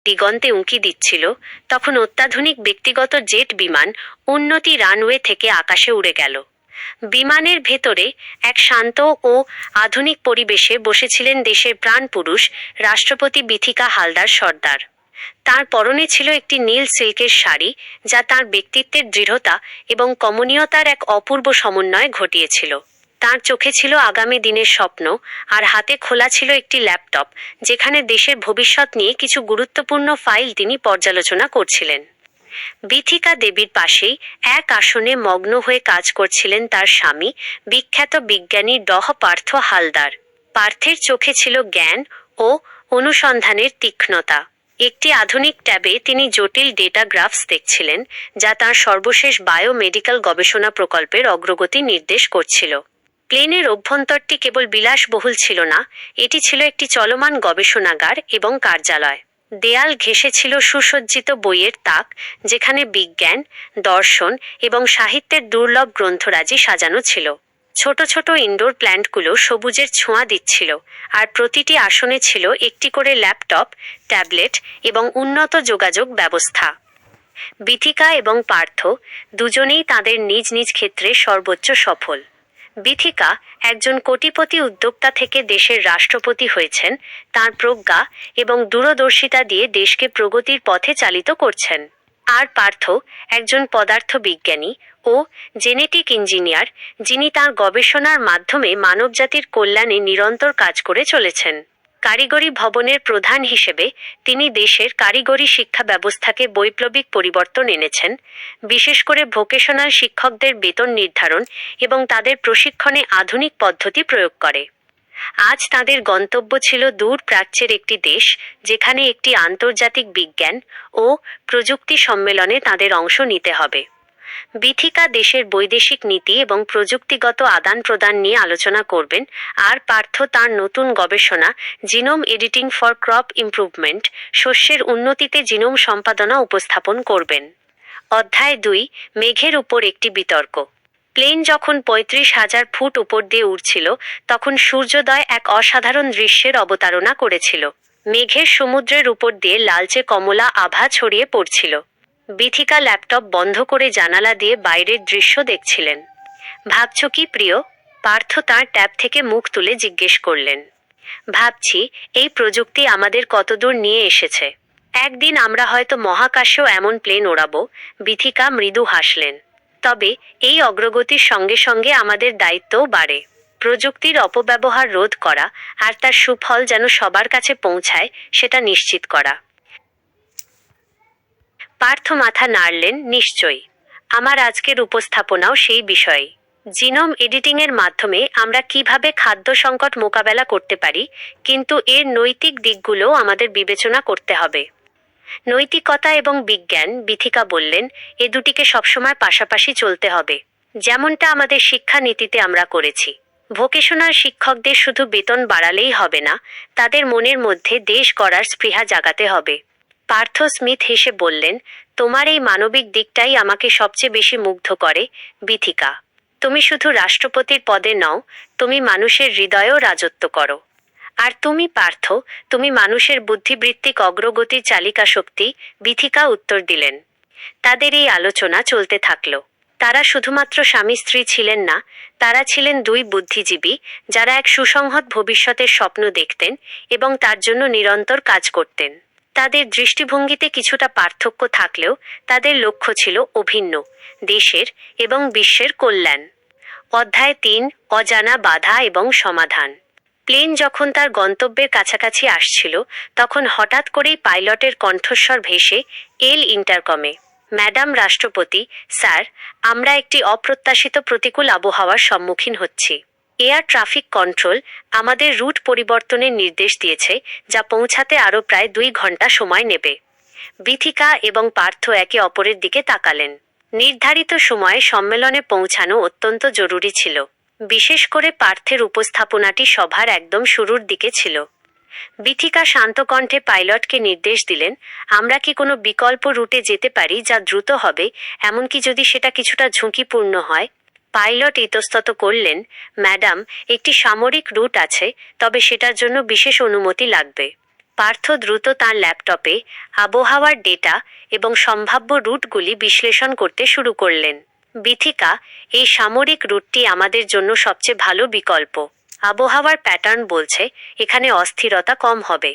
দিগন্তে উঁকি দিচ্ছিল, তখন অত্যাধুনিক ব্যক্তিগত জেট বিমান উন্নতি রানওয়ে থেকে আকাশে উড়ে গেল। বিমানের ভেতরে এক শান্ত ও আধুনিক পরিবেশে বসেছিলেন দেশের প্রাণপুরুষ রাষ্ট্রপতি বিথিকা হালদার সর্দার। তার পরনে ছিল একটি নীল সিল্কের শাড়ি, যা তার ব্যক্তিত্বের দৃঢ়তা এবং কমনীয়তার এক অপূর্ব সমন্বয় ঘটিয়েছিল। তার চোখে ছিল আগামী দিনের স্বপ্ন, আর হাতে খোলা ছিল একটি ল্যাপটপ, যেখানে দেশের ভবিষ্যৎ নিয়ে কিছু গুরুত্বপূর্ণ ফাইল তিনি পর্যালোচনা করছিলেন। বিথিকা দেবীর পাশেই এক আসনে মগ্ন হয়ে কাজ করছিলেন তার স্বামী, বিখ্যাত বিজ্ঞানী ডঃ পার্থ হালদার। পার্থের চোখে ছিল জ্ঞান ও অনুসন্ধানের তীক্ষ্ণতা। একটি আধুনিক ট্যাবে তিনি জটিল ডেটা গ্রাফস দেখছিলেন, যা তাঁর সর্বশেষ বায়োমেডিক্যাল গবেষণা প্রকল্পের অগ্রগতি নির্দেশ করছিল। প্লেনের অভ্যন্তরটি কেবল বিলাসবহুল ছিল না, এটি ছিল একটি চলমান গবেষণাগার এবং কার্যালয়। দেয়াল ঘেঁষে ছিল সুসজ্জিত বইয়ের তাক, যেখানে বিজ্ঞান, দর্শন এবং সাহিত্যের দুর্লভ গ্রন্থরাজি সাজানো ছিল। ছোট ছোট ইনডোর প্ল্যান্টগুলো সবুজের ছোঁয়া দিচ্ছিল, আর প্রতিটি আসনে ছিল একটি করে ল্যাপটপ, ট্যাবলেট এবং উন্নত যোগাযোগ ব্যবস্থা। বিথিকা এবং পার্থ দুজনেই তাদের নিজ নিজ ক্ষেত্রে সর্বোচ্চ সফল। বিথিকা একজন কোটিপতি উদ্যোক্তা থেকে দেশের রাষ্ট্রপতি হয়েছেন, তার প্রজ্ঞা এবং দূরদর্শিতা দিয়ে দেশকে প্রগতির পথে চালিত করছেন। আর পার্থ একজন পদার্থবিজ্ঞানী ও জেনেটিক ইঞ্জিনিয়ার, যিনি তাঁর গবেষণার মাধ্যমে মানবজাতির কল্যাণে নিরন্তর কাজ করে চলেছেন। কারিগরি ভবনের প্রধান হিসেবে তিনি দেশের কারিগরি শিক্ষা ব্যবস্থাকে বৈপ্লবিক পরিবর্তন এনেছেন, বিশেষ করে ভোকেশনাল শিক্ষকদের বেতন নির্ধারণ এবং তাদের প্রশিক্ষণে আধুনিক পদ্ধতি প্রয়োগ করে। আজ তাদের গন্তব্য ছিল দূর প্রাচ্যের একটি দেশ, যেখানে একটি আন্তর্জাতিক বিজ্ঞান ও প্রযুক্তি সম্মেলনে তাদের অংশ নিতে হবে। বিথিকা দেশের বৈদেশিক নীতি এবং প্রযুক্তিগত আদান প্রদান নিয়ে আলোচনা করবেন, আর পার্থ তাঁর নতুন গবেষণা genome editing for crop improvement, শস্যের উন্নতিতে জিনোম সম্পাদনা উপস্থাপন করবেন। অধ্যায় 2, মেঘের উপর একটি বিতর্ক। প্লেন যখন 35,000 ফুট উপর দিয়ে উড়ছিল, তখন সূর্যোদয় এক অসাধারণ দৃশ্যের অবতারণা করেছিল। মেঘের সমুদ্রের উপর দিয়ে লালচে কমলা আভা ছড়িয়ে পড়ছিল। বিথিকা ল্যাপটপ বন্ধ করে জানালা দিয়ে বাইরের দৃশ্য দেখছিলেন। ভাবছ কি প্রিয়? পার্থ তাঁর ট্যাব থেকে মুখ তুলে জিজ্ঞেস করলেন। ভাবছি, এই প্রযুক্তি আমাদের কতদূর নিয়ে এসেছে। একদিন আমরা হয়তো মহাকাশেও এমন প্লেন ওড়াবো। বিথিকা মৃদু হাসলেন। তবে এই অগ্রগতির সঙ্গে সঙ্গে আমাদের দায়িত্বও বাড়ে। প্রযুক্তির অপব্যবহার রোধ করা আর তার সুফল যেন সবার কাছে পৌঁছায়, সেটা নিশ্চিত করা। পার্থ মাথা নাড়লেন। নিশ্চয়ই। আমার আজকের উপস্থাপনাও সেই বিষয়ে। জিনোম এডিটিংয়ের মাধ্যমে আমরা কিভাবে খাদ্য সংকট মোকাবেলা করতে পারি, কিন্তু এর নৈতিক দিকগুলোও আমাদের বিবেচনা করতে হবে। নৈতিকতা এবং বিজ্ঞান, বিথিকা বললেন, এ দুটিকে সবসময় পাশাপাশি চলতে হবে। যেমনটা আমাদের শিক্ষা নীতিতে আমরা করেছি। ভোকেশনাল শিক্ষকদের শুধু বেতন বাড়ালেই হবে না, তাদের মনের মধ্যে দেশ গড়ার স্পৃহা জাগাতে হবে। পার্থ স্মিথ হেসে বললেন, তোমার এই মানবিক দিকটাই আমাকে সবচেয়ে বেশি মুগ্ধ করে, বিথিকা। তুমি শুধু রাষ্ট্রপতির পদে নও, তুমি মানুষের হৃদয়েও রাজত্ব করো। আর তুমি পার্থ, তুমি মানুষের বুদ্ধিবৃত্তিক অগ্রগতির চালিকা শক্তি, বিথিকা উত্তর দিলেন। তাদের এই আলোচনা চলতে থাকল। তারা শুধুমাত্র স্বামী স্ত্রী ছিলেন না, তারা ছিলেন দুই বুদ্ধিজীবী, যারা এক সুসংহত ভবিষ্যতের স্বপ্ন দেখতেন এবং তার জন্য নিরন্তর কাজ করতেন। তাদের দৃষ্টিভঙ্গিতে কিছুটা পার্থক্য থাকলেও তাদের লক্ষ্য ছিল অভিন্ন, দেশের এবং বিশ্বের কল্যাণ। অধ্যায় 3, অজানা বাধা এবং সমাধান। প্লেন যখন তার গন্তব্যের কাছাকাছি আসছিল, তখন হঠাৎ করেই পাইলটের কণ্ঠস্বর ভেসে এল ইন্টারকমে। ম্যাডাম রাষ্ট্রপতি, স্যার, আমরা একটি অপ্রত্যাশিত প্রতিকূল আবহাওয়ার সম্মুখীন হচ্ছি। এয়ার ট্রাফিক কন্ট্রোল আমাদের রুট পরিবর্তনের নির্দেশ দিয়েছে, যা পৌঁছাতে আরও প্রায় 2 ঘন্টা সময় নেবে। বিথিকা এবং পার্থ একে অপরের দিকে তাকালেন। নির্ধারিত সময়ে সম্মেলনে পৌঁছানো অত্যন্ত জরুরি ছিল। বিশেষ করে পার্থের উপস্থাপনাটি সভার একদম শুরুর দিকে ছিল। বিথিকা শান্ত কণ্ঠে পাইলটকে নির্দেশ দিলেন, আমরা কি কোনো বিকল্প রুটে যেতে পারি যা দ্রুত হবে, এমনকি যদি সেটা কিছুটা ঝুঁকিপূর্ণ হয়? পাইলট ইতস্তত করলেন, ম্যাডাম, একটি সামরিক রুট আছে, তবে সেটার জন্য বিশেষ অনুমতি লাগবে। পার্থ দ্রুত তাঁর ল্যাপটপে আবহাওয়ার ডেটা এবং সম্ভাব্য রুটগুলি বিশ্লেষণ করতে শুরু করলেন। বিথিকা, এই সামরিক রুটটি আমাদের জন্য সবচেয়ে ভালো বিকল্প। আবহাওয়ার প্যাটার্ন বলছে এখানে অস্থিরতা কম হবে।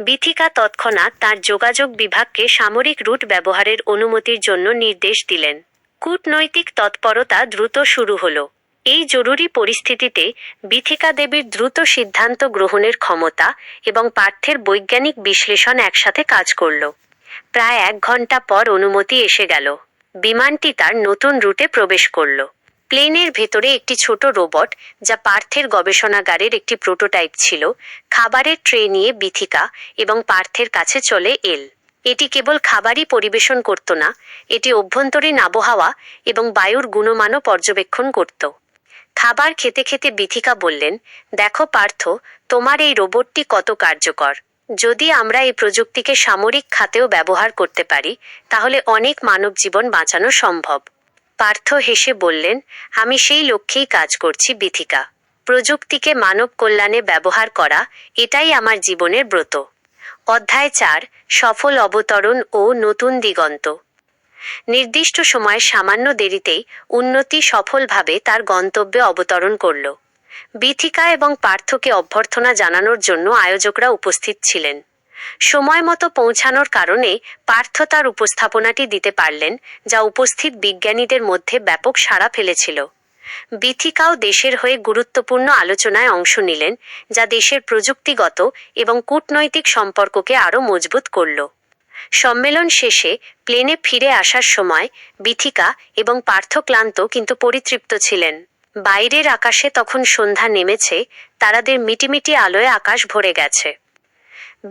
বিথিকা তৎক্ষণাৎ তাঁর যোগাযোগ বিভাগকে সামরিক রুট ব্যবহারের অনুমতির জন্য নির্দেশ দিলেন। কূটনৈতিক তৎপরতা দ্রুত শুরু হলো। এই জরুরি পরিস্থিতিতে বিথিকা দেবীর দ্রুত সিদ্ধান্ত গ্রহণের ক্ষমতা এবং পার্থের বৈজ্ঞানিক বিশ্লেষণ একসাথে কাজ করল। প্রায় 1 ঘন্টা পর অনুমতি এসে গেল। বিমানটি তার নতুন রুটে প্রবেশ করল। প্লেনের ভেতরে একটি ছোট রোবট, যা পার্থের গবেষণাগারের একটি প্রোটোটাইপ ছিল, খাবারের ট্রে নিয়ে বিথিকা এবং পার্থের কাছে চলে এল। এটি কেবল খাবারই পরিবেশন করত না, এটি অভ্যন্তরীণ আবহাওয়া এবং বায়ুর গুণমানও পর্যবেক্ষণ করত। খাবার খেতে খেতে বিথিকা বললেন, দেখো পার্থ, তোমার এই রোবটটি কত কার্যকর। যদি আমরা এই প্রযুক্তিকে সামরিক খাতেও ব্যবহার করতে পারি, তাহলে অনেক মানব জীবন বাঁচানো সম্ভব। পার্থ হেসে বললেন, আমি সেই লক্ষ্যেই কাজ করছি বিথিকা। প্রযুক্তিকে মানব কল্যাণে ব্যবহার করা, এটাই আমার জীবনের ব্রত। অধ্যায় 4, সফল অবতরণ ও নতুন দিগন্ত। নির্দিষ্ট সময়ে সামান্য দেরিতেই উন্নতি সফলভাবে তার গন্তব্যে অবতরণ করল। বিথিকা এবং পার্থকে অভ্যর্থনা জানানোর জন্য আয়োজকরা উপস্থিত ছিলেন। সময় মতো পৌঁছানোর কারণে পার্থ তার উপস্থাপনাটি দিতে পারলেন, যা উপস্থিত বিজ্ঞানীদের মধ্যে ব্যাপক সাড়া ফেলেছিল। বিথিকাও দেশের হয়ে গুরুত্বপূর্ণ আলোচনায় অংশ নিলেন, যা দেশের প্রযুক্তিগত এবং কূটনৈতিক সম্পর্ককে আরও মজবুত করল। সম্মেলন শেষে প্লেনে ফিরে আসার সময় বিথিকা এবং পার্থ ক্লান্ত কিন্তু পরিতৃপ্ত ছিলেন। বাইরের আকাশে তখন সন্ধ্যা নেমেছে, তারাদের মিটিমিটি আলোয় আকাশ ভরে গেছে।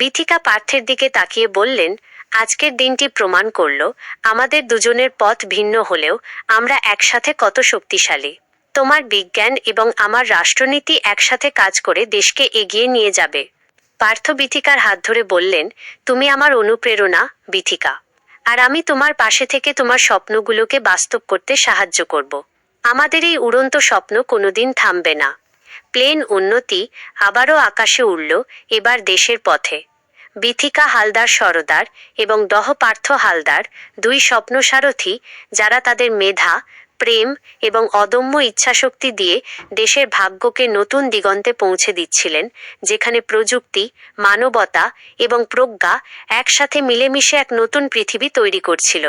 বিথিকা পার্থের দিকে তাকিয়ে বললেন, আজকের দিনটি প্রমাণ করল আমাদের দুজনের পথ ভিন্ন হলেও আমরা একসাথে কত শক্তিশালী। তোমার বিজ্ঞান এবং আমার রাষ্ট্রনীতি একসাথে কাজ করে দেশকে এগিয়ে নিয়ে যাবে। পার্থ বিথিকার হাত ধরে বললেন, তুমি আমার অনুপ্রেরণা বিথিকা, আর আমি তোমার পাশে থেকে তোমার স্বপ্নগুলোকে বাস্তব করতে সাহায্য করব। আমাদের এই উড়ন্ত স্বপ্ন কোনোদিন থামবে না। প্লেন উন্নতি আবারও আকাশে উড়ল, এবার দেশের পথে। বিথিকা হালদার সরদার এবং পার্থ হালদার, 2 স্বপ্নসারথী, যারা তাদের মেধা, প্রেম এবং অদম্য ইচ্ছাশক্তি দিয়ে দেশের ভাগ্যকে নতুন দিগন্তে পৌঁছে দিচ্ছিলেন, যেখানে প্রযুক্তি, মানবতা এবং প্রজ্ঞা একসাথে মিলেমিশে এক নতুন পৃথিবী তৈরি করছিল।